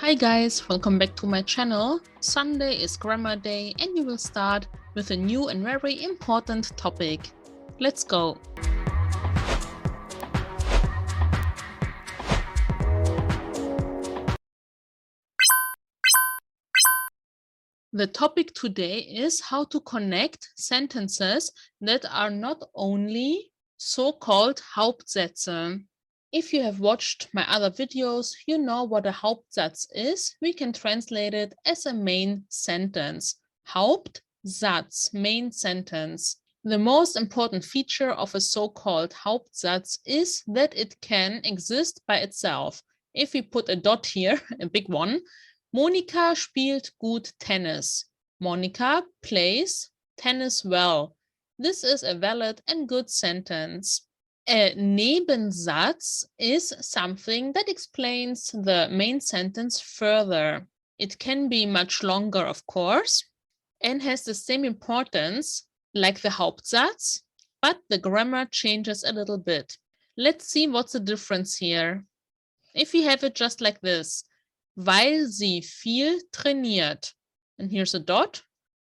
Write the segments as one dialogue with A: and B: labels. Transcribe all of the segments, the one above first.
A: Hi guys, welcome back to my channel. Sunday is grammar day and we will start with a new and very important topic. Let's go. The topic today is how to connect sentences that are not only so-called Hauptsätze. If you have watched my other videos, you know what a Hauptsatz is. We can translate it as a main sentence. Hauptsatz, main sentence. The most important feature of a so-called Hauptsatz is that it can exist by itself. If we put a dot here, a big one, Monika spielt gut Tennis. Monika plays tennis well. This is a valid and good sentence. A Nebensatz is something that explains the main sentence further. It can be much longer, of course, and has the same importance like the Hauptsatz, but the grammar changes a little bit. Let's see what's the difference here. If we have it just like this, weil sie viel trainiert, and here's a dot.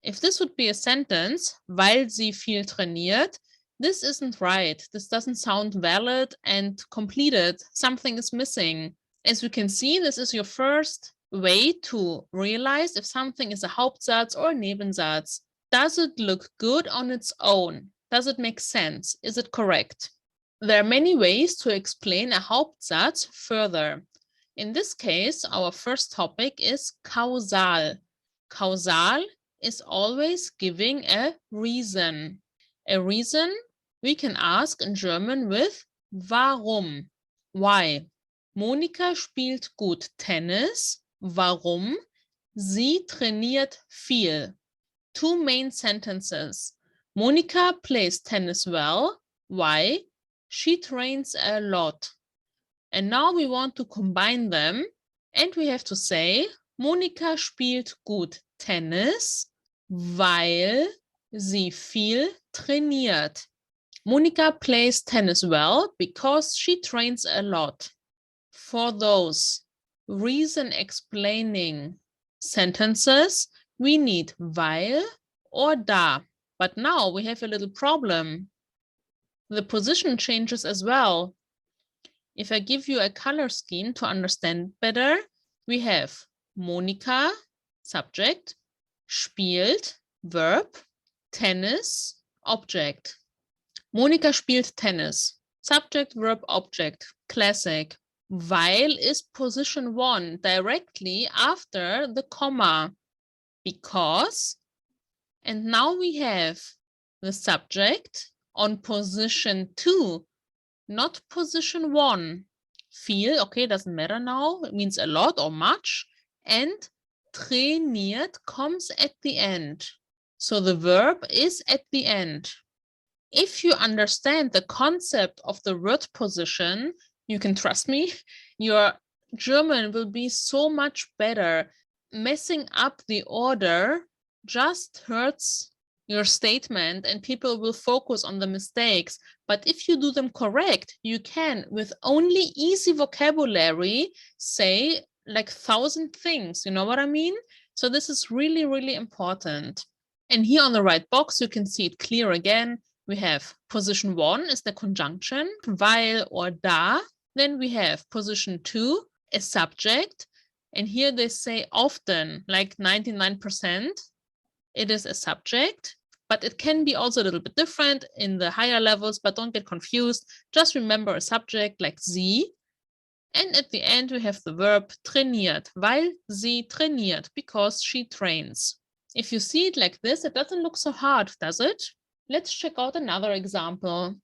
A: If this would be a sentence, weil sie viel trainiert, this isn't right. This doesn't sound valid and completed. Something is missing. As you can see, this is your first way to realize if something is a Hauptsatz or a Nebensatz. Does it look good on its own? Does it make sense? Is it correct? There are many ways to explain a Hauptsatz further. In this case, our first topic is kausal. Kausal is always giving a reason. A reason we can ask in German with warum. Why? Monika spielt gut Tennis. Warum? Sie trainiert viel. Two main sentences. Monika plays tennis well. Why? She trains a lot. And now we want to combine them. And we have to say, Monika spielt gut Tennis, weil sie viel trainiert. Monika plays tennis well because she trains a lot. For those reason explaining sentences, we need weil or da. But now we have a little problem. The position changes as well. If I give you a color scheme to understand better, we have Monika, subject, spielt, verb, Tennis, object. Monika spielt Tennis. Subject, verb, object. Classic. Weil is position 1 directly after the comma. Because. And now we have the subject on position 2, not position 1. Viel, okay, doesn't matter now. It means a lot or much. And trainiert comes at the end. So the verb is at the end. If you understand the concept of the word position, you can trust me, your German will be so much better. Messing up the order just hurts your statement and people will focus on the mistakes. But if you do them correct, you can, with only easy vocabulary, say like 1,000 things. You know what I mean? So this is really, really important. And here on the right box, you can see it clear again. We have position 1 is the conjunction, weil or da. Then we have position 2, a subject. And here they say often, like 99%, it is a subject. But it can be also a little bit different in the higher levels, but don't get confused. Just remember a subject like sie. And at the end, we have the verb trainiert, weil sie trainiert, because she trains. If you see it like this, it doesn't look so hard, does it? Let's check out another example.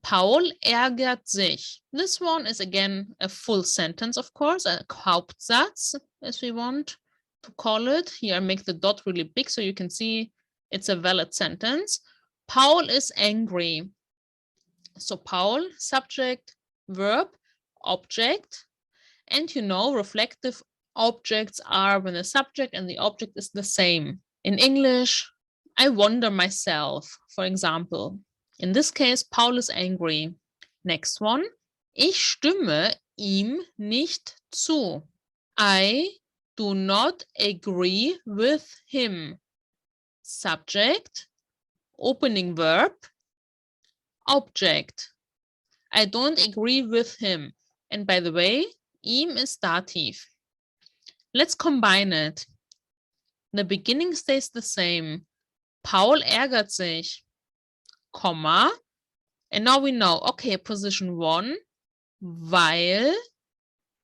A: Paul ärgert sich. This one is again a full sentence, of course, a Hauptsatz, as we want to call it. Here I make the dot really big so you can see it's a valid sentence. Paul is angry. So Paul, subject, verb, object. And you know, reflective objects are when the subject and the object is the same. In English, I wonder myself, for example. In this case, Paul is angry. Next one. Ich stimme ihm nicht zu. I do not agree with him. Subject, opening verb, object. I don't agree with him. And by the way, ihm is dative. Let's combine it. The beginning stays the same. Paul ärgert sich, comma. And now we know, okay, position 1, weil,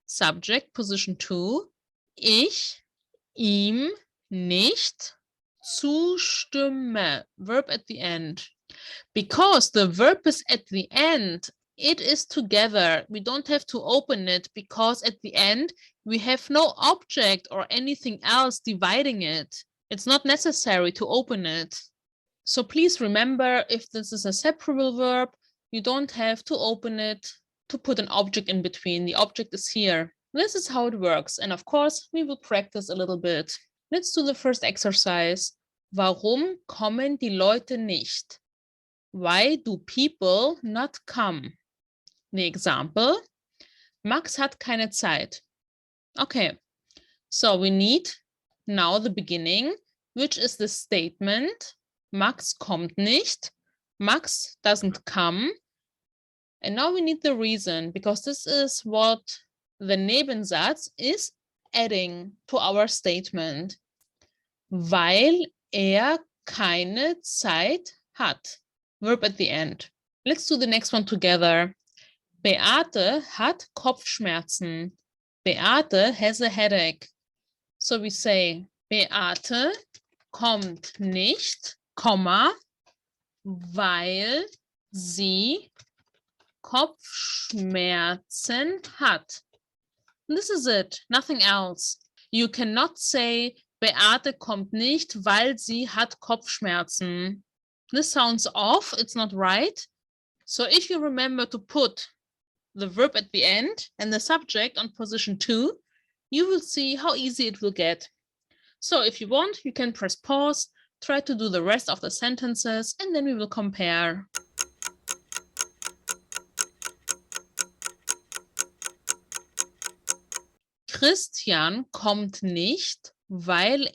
A: subject, position 2, ich ihm nicht zustimme, verb at the end. Because the verb is at the end, it is together. We don't have to open it because at the end, we have no object or anything else dividing it. It's not necessary to open it. So please remember, if this is a separable verb, you don't have to open it to put an object in between. The object is here. This is how it works. And of course, we will practice a little bit. Let's do the first exercise. Warum kommen die Leute nicht? Why do people not come? The example, Max hat keine Zeit. Okay, so we need now the beginning, which is the statement, Max kommt nicht, Max doesn't come. And now we need the reason, because this is what the Nebensatz is adding to our statement. Weil keine Zeit hat. Verb at the end. Let's do the next one together. Beate hat Kopfschmerzen. Beate has a headache. So we say, Beate kommt nicht, Komma, weil sie Kopfschmerzen hat. This is it, nothing else. You cannot say, Beate kommt nicht, weil sie hat Kopfschmerzen. This sounds off, it's not right. So if you remember to put the verb at the end and the subject on position 2, you will see how easy it will get. So if you want, you can press pause, try to do the rest of the sentences, and then we will compare. Christian kommt nicht, weil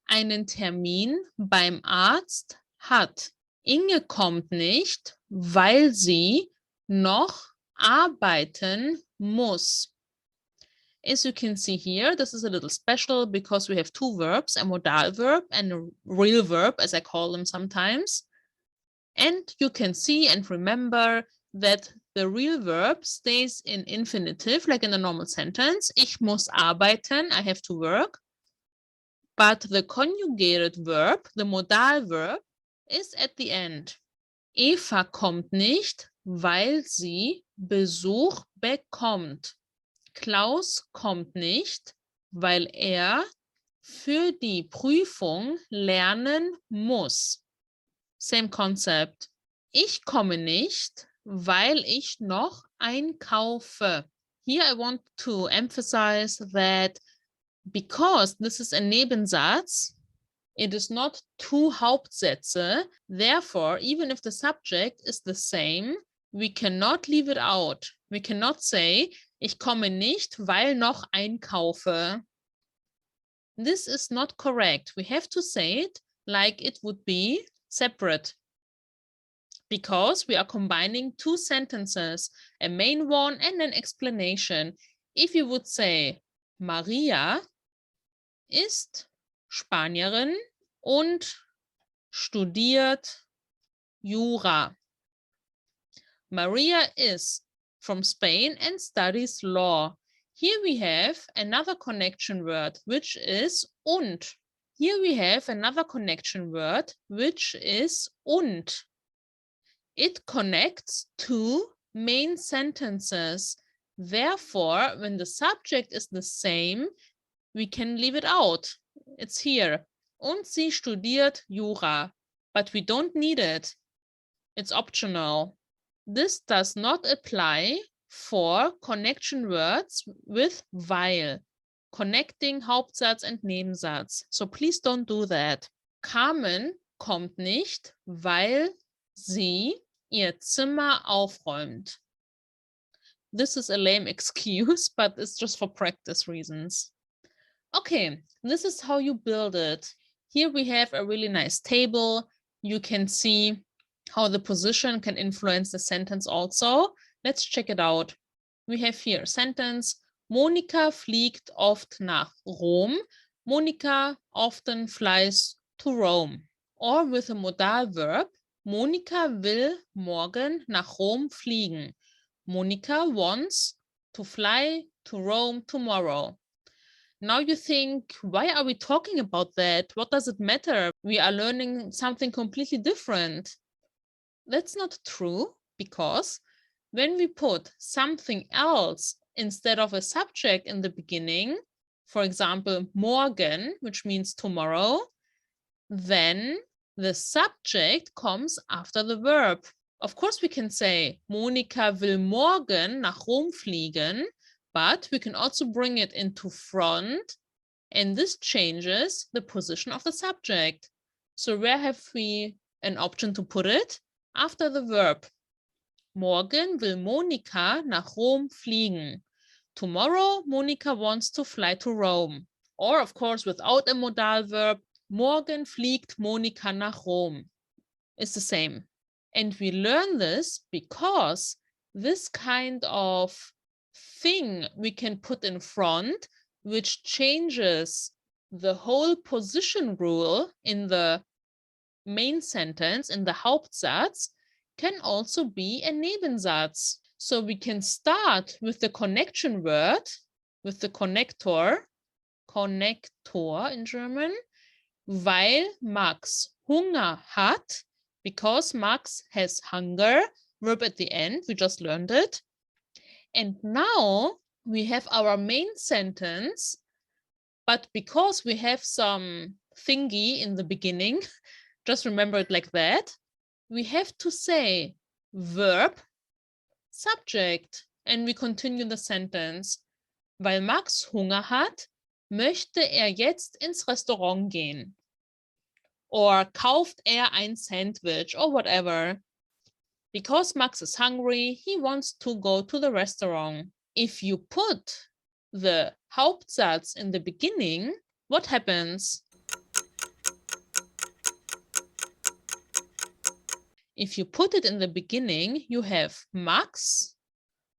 A: einen Termin beim Arzt hat. Inge kommt nicht, weil sie noch arbeiten muss. As you can see here, this is a little special because we have two verbs, a modal verb and a real verb, as I call them sometimes. And you can see and remember that the real verb stays in infinitive, like in a normal sentence. Ich muss arbeiten, I have to work. But the conjugated verb, the modal verb, is at the end. Eva kommt nicht, weil sie Besuch bekommt. Klaus kommt nicht, weil für die Prüfung lernen muss. Same concept. Ich komme nicht, weil ich noch einkaufe. Here I want to emphasize that because this is a Nebensatz, it is not two Hauptsätze. Therefore, even if the subject is the same, we cannot leave it out. We cannot say, ich komme nicht, weil noch einkaufe. This is not correct. We have to say it like it would be separate, because we are combining two sentences, a main one and an explanation. If you would say, Maria ist Spanierin und studiert Jura. Maria is from Spain and studies law. Here we have another connection word, which is und. Here we have another connection word, which is und. It connects two main sentences. Therefore, when the subject is the same, we can leave it out. It's here. Und sie studiert Jura. But we don't need it. It's optional. This does not apply for connection words with weil, connecting Hauptsatz and Nebensatz. So please don't do that. Carmen kommt nicht, weil sie ihr Zimmer aufräumt. This is a lame excuse, but it's just for practice reasons. Okay, this is how you build it. Here we have a really nice table. You can see how the position can influence the sentence also. Let's check it out. We have here a sentence. Monika fliegt oft nach Rom. Monika often flies to Rome. Or with a modal verb, Monika will morgen nach Rom fliegen. Monika wants to fly to Rome tomorrow. Now you think, why are we talking about that? What does it matter? We are learning something completely different. That's not true, because when we put something else instead of a subject in the beginning, for example, morgen, which means tomorrow, then the subject comes after the verb. Of course, we can say, Monika will morgen nach Rom fliegen, but we can also bring it into front, and this changes the position of the subject. So where have we an option to put it? After the verb. Morgen will Monika nach Rom fliegen. Tomorrow, Monika wants to fly to Rome. Or, of course, without a modal verb, morgen fliegt Monika nach Rom. It's the same. And we learn this because this kind of thing we can put in front, which changes the whole position rule in the main sentence, in the Hauptsatz, can also be a Nebensatz. So we can start with the connection word, with the connector in German, weil Max Hunger hat, because Max has hunger, verb at the end, we just learned it. And now we have our main sentence, but because we have some thingy in the beginning, just remember it like that, we have to say verb, subject, and we continue the sentence. Weil Max Hunger hat, möchte jetzt ins Restaurant gehen. Or kauft ein Sandwich, or whatever. Because Max is hungry, he wants to go to the restaurant. If you put the Hauptsatz in the beginning, what happens? If you put it in the beginning, you have Max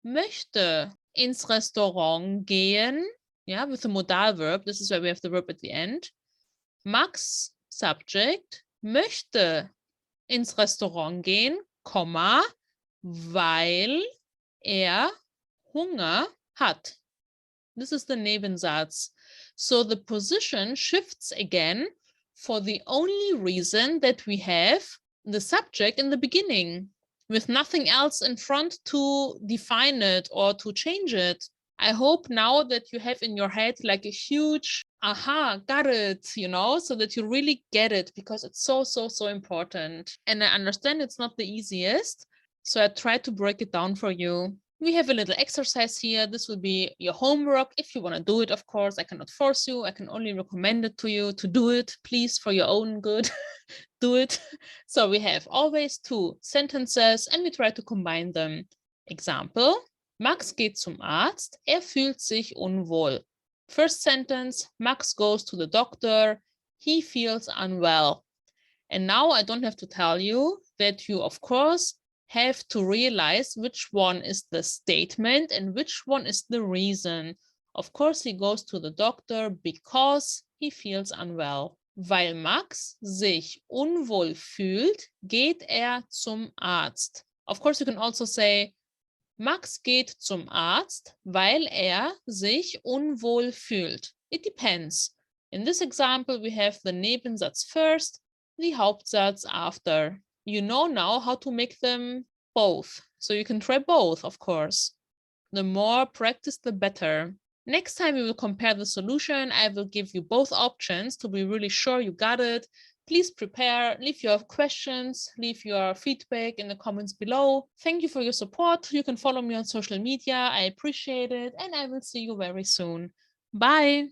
A: möchte ins Restaurant gehen, yeah, with the modal verb. This is where we have the verb at the end. Max, subject, möchte ins Restaurant gehen, Komma, weil Hunger hat. This is the Nebensatz. So the position shifts again for the only reason that we have the subject in the beginning, with nothing else in front to define it or to change it. I hope now that you have in your head like a huge aha, got it, so that you really get it, because it's so, so, so important. And I understand it's not the easiest, so I tried to break it down for you. We have a little exercise here. This will be your homework. If you want to do it, of course, I cannot force you. I can only recommend it to you to do it, please, for your own good. Do it. So we have always two sentences and we try to combine them. Example, Max geht zum Arzt. Fühlt sich unwohl. First sentence, Max goes to the doctor. He feels unwell. And now I don't have to tell you that you, of course, have to realize which one is the statement and which one is the reason. Of course, he goes to the doctor because he feels unwell. Weil Max sich unwohl fühlt, geht zum Arzt. Of course, you can also say, Max geht zum Arzt, weil sich unwohl fühlt. It depends. In this example, we have the Nebensatz first, the Hauptsatz after. You know now how to make them both. So you can try both, of course. The more practice, the better. Next time we will compare the solution. I will give you both options to be really sure you got it. Please prepare, leave your questions, leave your feedback in the comments below. Thank you for your support. You can follow me on social media. I appreciate it, and I will see you very soon. Bye.